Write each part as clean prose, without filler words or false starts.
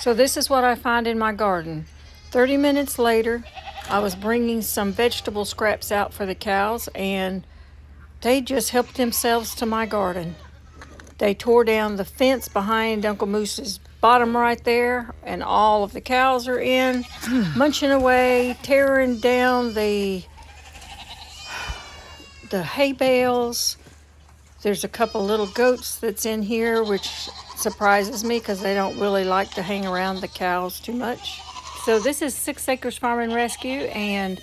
So this is what I find in my garden. 30 minutes later, I was bringing some vegetable scraps out for the cows, and they just helped themselves to my garden. They tore down the fence behind Uncle Moose's bottom right there, and all of the cows are in, munching away, tearing down the hay bales. There's a couple little goats that's in here, which surprises me because they don't really like to hang around the cows too much. So this is 6 Acres Farm and Rescue, and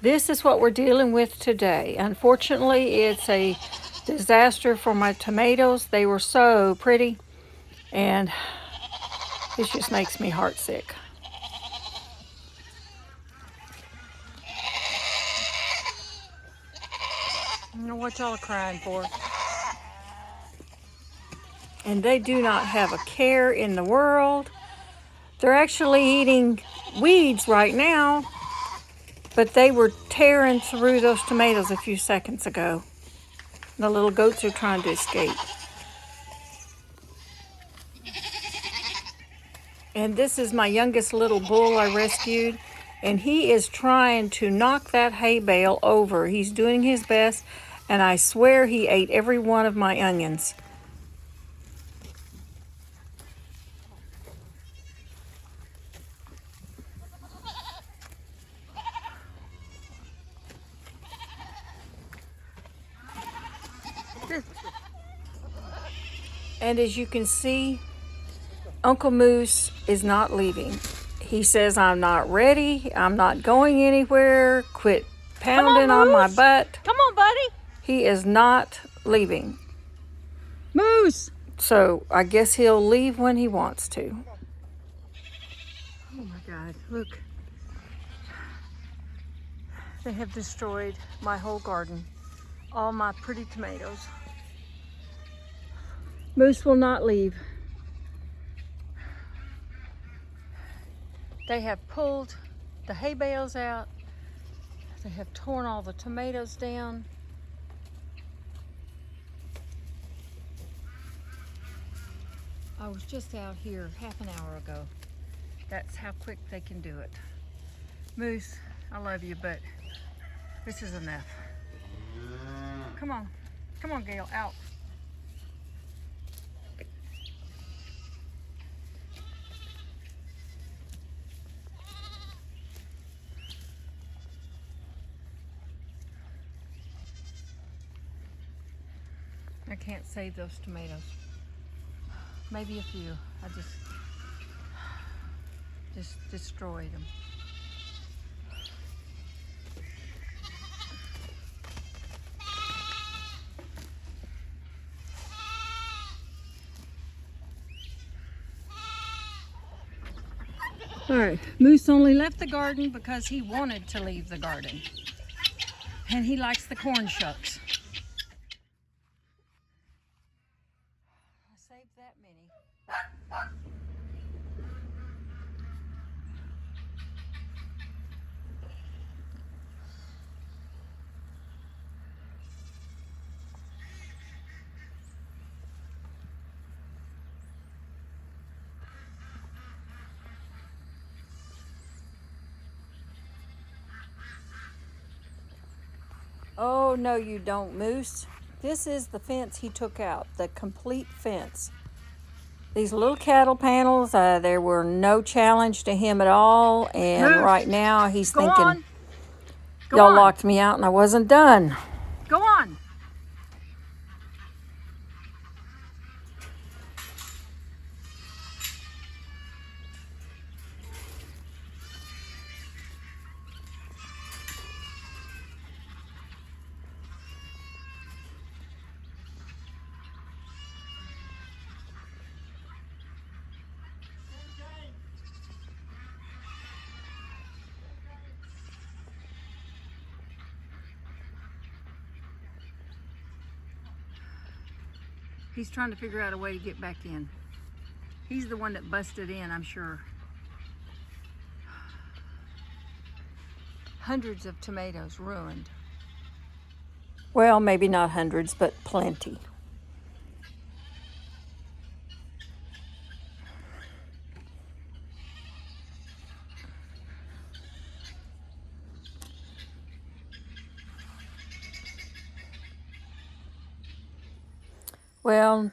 this is what we're dealing with today. Unfortunately, it's a disaster for my tomatoes. They were so pretty, and this just makes me heartsick. I don't know what y'all are crying for. And they do not have a care in the world. They're actually eating weeds right now, but they were tearing through those tomatoes a few seconds ago. The little goats are trying to escape. And this is my youngest little bull I rescued, and he is trying to knock that hay bale over. He's doing his best, and I swear he ate every one of my onions. And as you can see, Uncle Moose is not leaving. He says, I'm not ready. I'm not going anywhere. Quit pounding on my butt. Come on, buddy. He is not leaving. Moose. So I guess he'll leave when he wants to. Oh my God, look. They have destroyed my whole garden. All my pretty tomatoes. Moose will not leave. They have pulled the hay bales out. They have torn all the tomatoes down. I was just out here half an hour ago. That's how quick they can do it. Moose, I love you, but this is enough. Come on. Come on, Gail, out. I can't save those tomatoes. Maybe a few. I just destroyed them. All right, Moose only left the garden because he wanted to leave the garden. And he likes the corn shucks. I saved that many. Oh, no, you don't, Moose. This is the fence he took out, the complete fence. These little cattle panels, there were no challenge to him at all. And Moose, right now he's go thinking, on. Go y'all on. locked me out and I wasn't done. Go on. He's trying to figure out a way to get back in. He's the one that busted in, I'm sure. Hundreds of tomatoes ruined. Well, maybe not hundreds, but plenty. Well,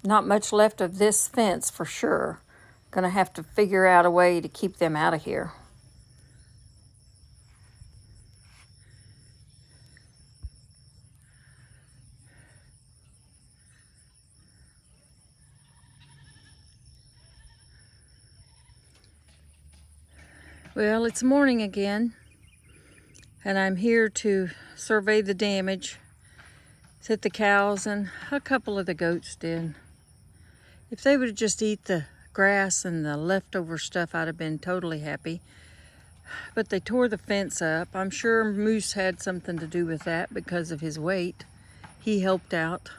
not much left of this fence for sure. Gonna have to figure out a way to keep them out of here. Well, it's morning again, and I'm here to survey the damage that the cows and a couple of the goats did. If they would just eat the grass and the leftover stuff, I'd have been totally happy. But they tore the fence up. I'm sure Moose had something to do with that because of his weight. He helped out.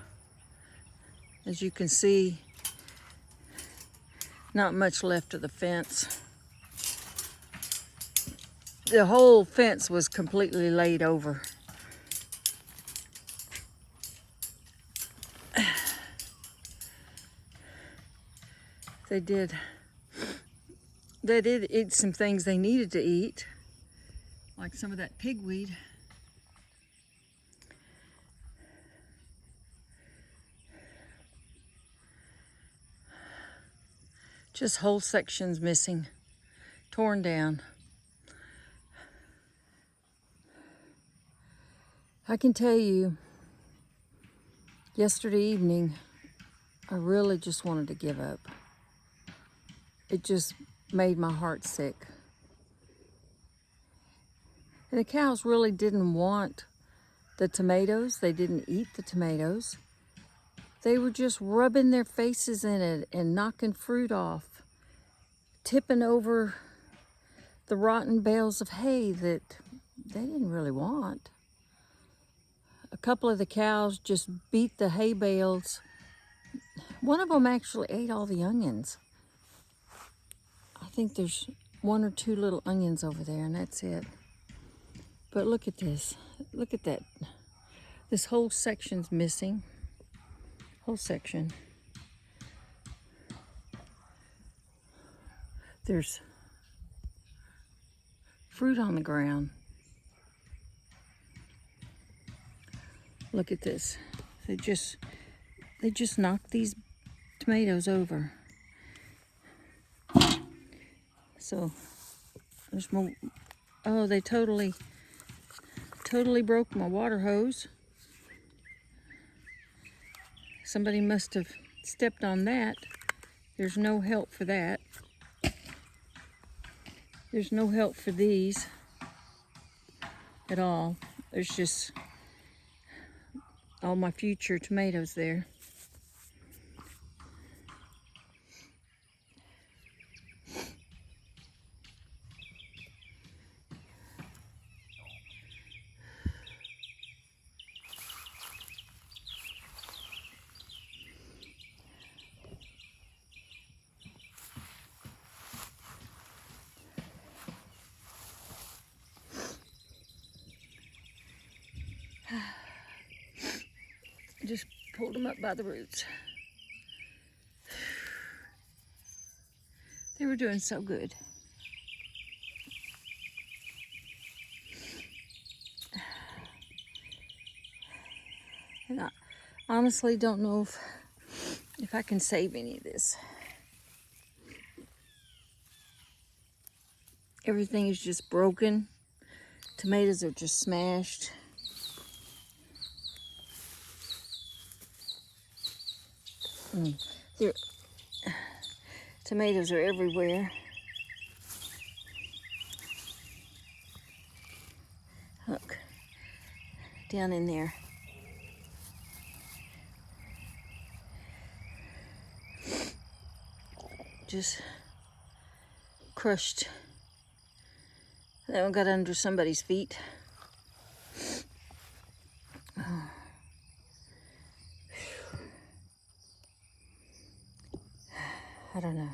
As you can see, not much left of the fence. The whole fence was completely laid over. They did eat some things they needed to eat, like some of that pigweed. Just whole sections missing, torn down. I can tell you, yesterday evening, I really just wanted to give up. It just made my heart sick. And the cows really didn't want the tomatoes. They didn't eat the tomatoes. They were just rubbing their faces in it and knocking fruit off, tipping over the rotten bales of hay that they didn't really want. A couple of the cows just beat the hay bales. One of them actually ate all the onions. I think there's 1 or 2 little onions over there, and that's it. But look at this. Look at that. This whole section's missing. Whole section. There's fruit on the ground. Look at this. They just knocked these tomatoes over. So there's more. Oh, they totally broke my water hose. Somebody must have stepped on that. There's no help for that. There's no help for these at all. There's just all my future tomatoes there. Just pulled them up by the roots. They were doing so good. And I honestly don't know if I can save any of this. Everything is just broken. Tomatoes are just smashed. Tomatoes are everywhere. Look, down in there. Just crushed. That one got under somebody's feet. Oh. I don't know.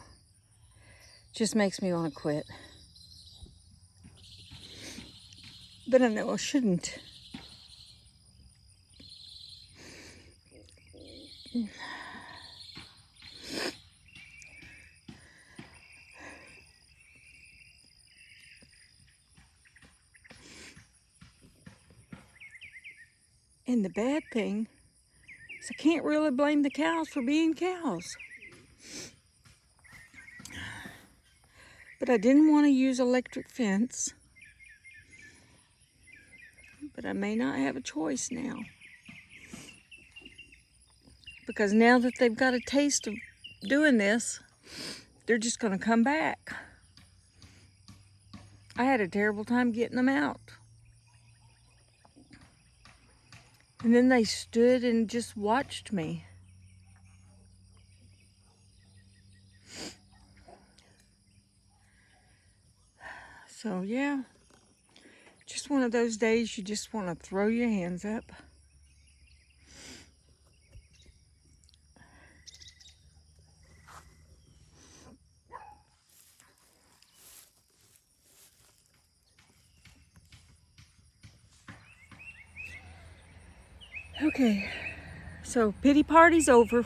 Just makes me want to quit. But I know I shouldn't. And the bad thing So I can't really blame the cows for being cows. But I didn't want to use electric fence. But I may not have a choice now. Because now that they've got a taste of doing this, they're just going to come back. I had a terrible time getting them out. And then they stood and just watched me. So yeah, just one of those days you just want to throw your hands up. Okay, so pity party's over.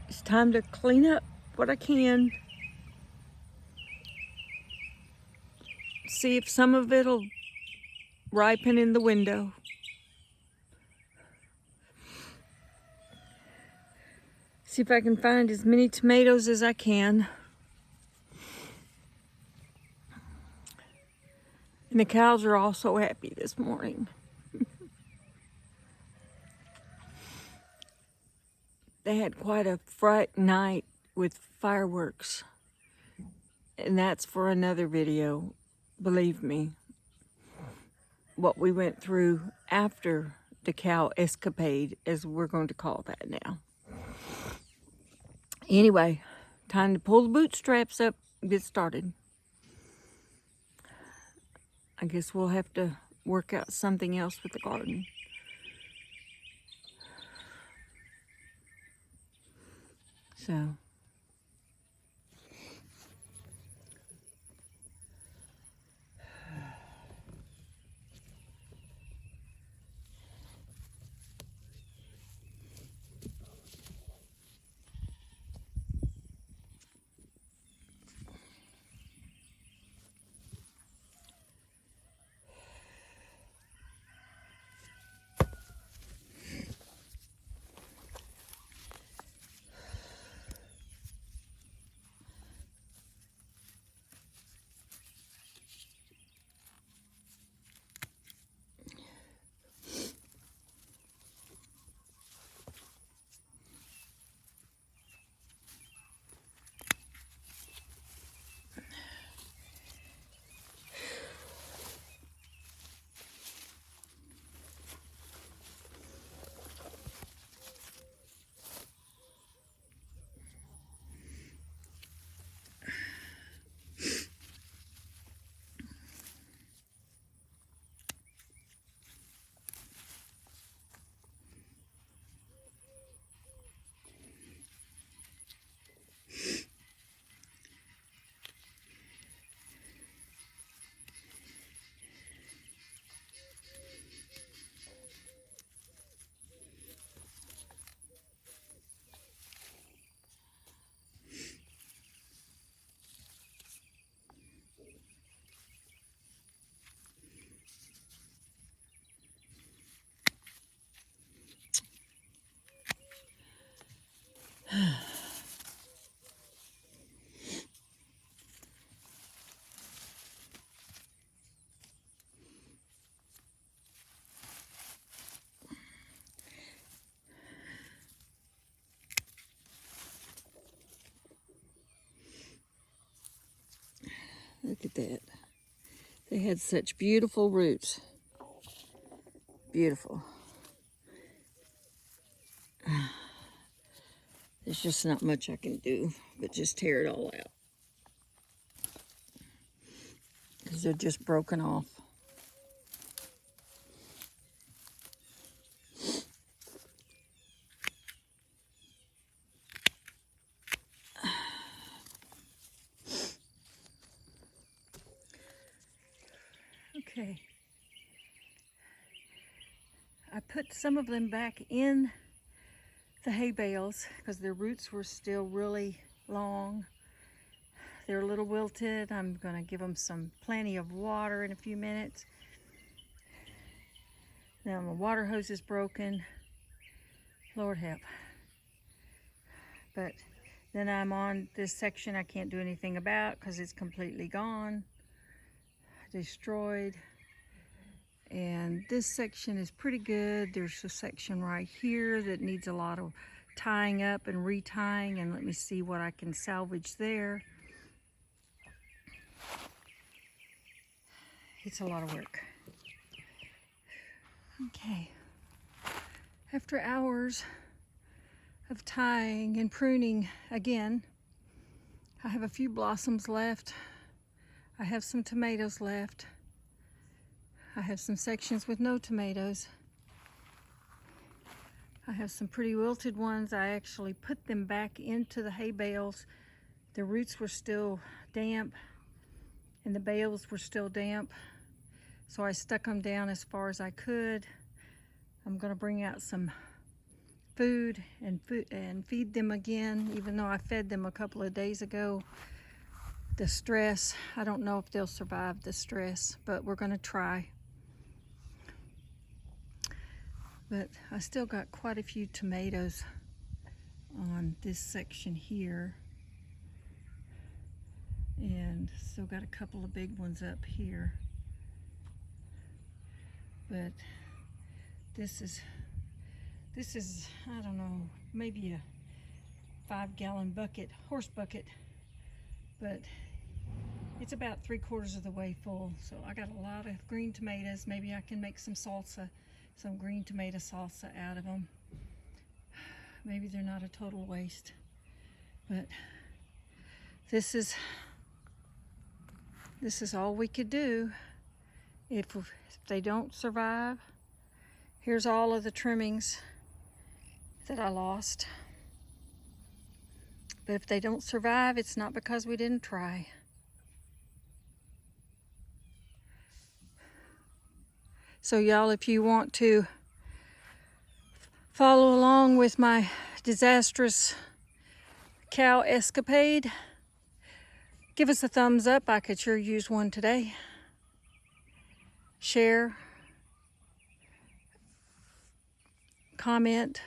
It's time to clean up what I can. See if some of it'll ripen in the window. See if I can find as many tomatoes as I can. And the cows are all so happy this morning. They had quite a fright night with fireworks. And that's for another video, believe me. What we went through after the cow escapade, as we're going to call that now. Anyway, time to pull the bootstraps up and get started. I guess we'll have to work out something else with the garden. So, look at that. They had such beautiful roots. Beautiful. There's just not much I can do but just tear it all out. Because they're just broken off. Okay. I put some of them back in the hay bales because their roots were still really long. They're a little wilted. I'm going to give them plenty of water in a few minutes. Now my water hose is broken. Lord help. But then I'm on this section I can't do anything about because it's completely gone, destroyed. And this section is pretty good. There's a section right here that needs a lot of tying up and retying, and let me see what I can salvage there. It's a lot of work. Okay. After hours of tying and pruning again, I have a few blossoms left. I have some tomatoes left. I have some sections with no tomatoes. I have some pretty wilted ones. I actually put them back into the hay bales. The roots were still damp and the bales were still damp. So I stuck them down as far as I could. I'm gonna bring out some food and feed them again, even though I fed them a couple of days ago. The stress, I don't know if they'll survive the stress, but we're gonna try. But I still got quite a few tomatoes on this section here. And still got a couple of big ones up here. But this is, I don't know, maybe a 5-gallon bucket, horse bucket. But it's about 3/4 of the way full. So I got a lot of green tomatoes. Maybe I can make some salsa, some green tomato salsa out of them. Maybe they're not a total waste. But this is all we could do. If they don't survive, here's all of the trimmings that I lost. But if they don't survive, it's not because we didn't try. So y'all, if you want to follow along with my disastrous cow escapade, give us a thumbs up. I could sure use one today. Share, comment,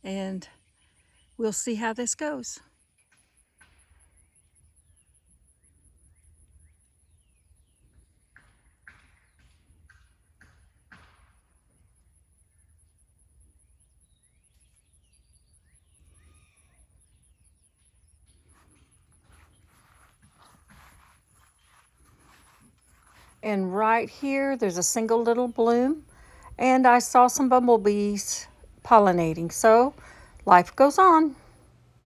and we'll see how this goes. And right here, there's a single little bloom, and I saw some bumblebees pollinating. So life goes on.